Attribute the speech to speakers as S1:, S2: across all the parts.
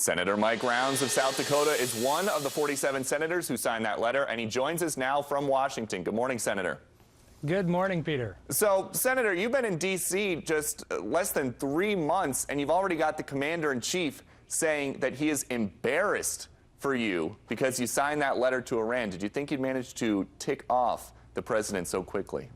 S1: Senator Mike Rounds of South Dakota is one of the 47 senators who signed that letter, and he joins us now from Washington. Good morning, Senator.
S2: Good morning, Peter.
S1: So, Senator, you've been in D.C. just less than 3 months, and you've already got the commander-in-chief saying that he is embarrassed for you because you signed that letter to Iran. Did you think you'd manage to tick off the president so quickly?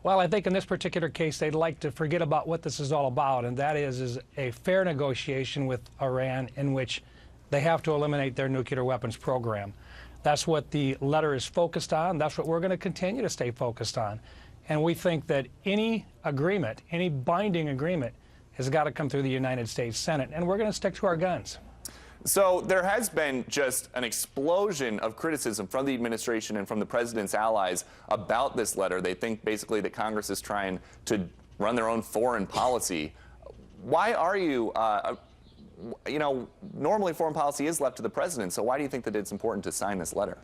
S2: Well, I think in this particular case, they'd like to forget about what this is all about, and that is a fair negotiation with Iran in which they have to eliminate their nuclear weapons program. That's what the letter is focused on. That's what we're going to continue to stay focused on. And we think that any agreement, any binding agreement, has got to come through the United States Senate, and we're going to stick to our guns.
S1: So there has been just an explosion of criticism from the administration and from the president's allies about this letter. They think basically that Congress is trying to run their own foreign policy. Why are you, normally foreign policy is left to the president, so why do you think that it's important to sign this letter?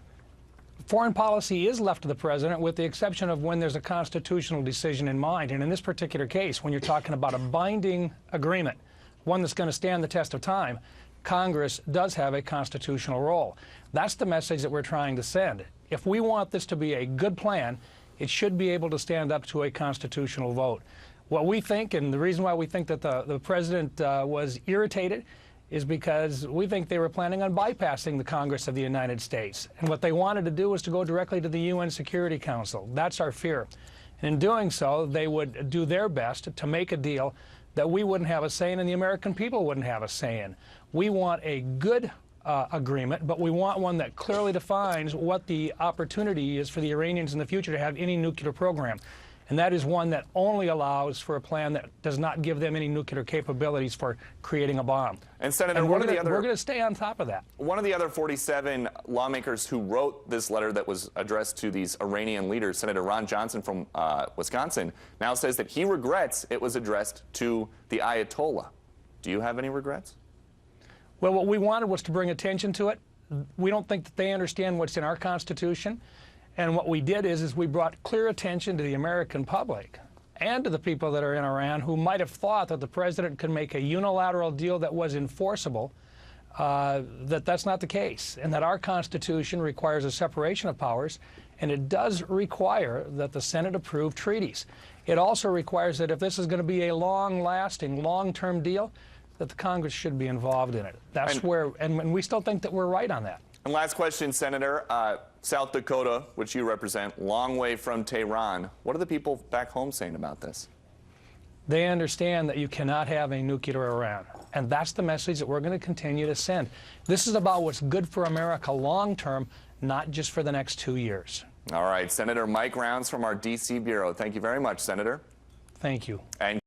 S2: Foreign policy is left to the president with the exception of when there's a constitutional decision in mind. And in this particular case, when you're talking about a binding agreement, one that's going to stand the test of time, Congress does have a constitutional role. That's the message that we're trying to send. If we want this to be a good plan, it should be able to stand up to a constitutional vote. What we think, and the reason why we think that the president was irritated, is because we think they were planning on bypassing the Congress of the United States. And what they wanted to do was to go directly to the UN Security Council. That's our fear. And in doing so, they would do their best to make a deal that we wouldn't have a say in and the American people wouldn't have a say in. We want a good agreement, but we want one that clearly defines what the opportunity is for the Iranians in the future to have any nuclear program. And that is one that only allows for a plan that does not give them any nuclear capabilities for creating a bomb.
S1: And Senator, we're going
S2: to stay on top of that.
S1: One of the other 47 lawmakers who wrote this letter that was addressed to these Iranian leaders, Senator Ron Johnson from Wisconsin, now says that he regrets it was addressed to the Ayatollah. Do you have any regrets?
S2: Well, what we wanted was to bring attention to it. We don't think that they understand what's in our Constitution. And what we did is we brought clear attention to the American public and to the people that are in Iran who might have thought that the president could make a unilateral deal that was enforceable, that's not the case, and that our Constitution requires a separation of powers, and it does require that the Senate approve treaties. It also requires that if this is going to be a long-lasting, long-term deal, that the Congress should be involved in it. That's and we still think that we're right on that.
S1: And last question, Senator. South Dakota, which you represent, long way from Tehran. What are the people back home saying about this?
S2: They understand that you cannot have a nuclear Iran. And that's the message that we're going to continue to send. This is about what's good for America long term, not just for the next 2 years.
S1: All right. Senator Mike Rounds from our D.C. Bureau. Thank you very much, Senator.
S2: Thank you.
S1: And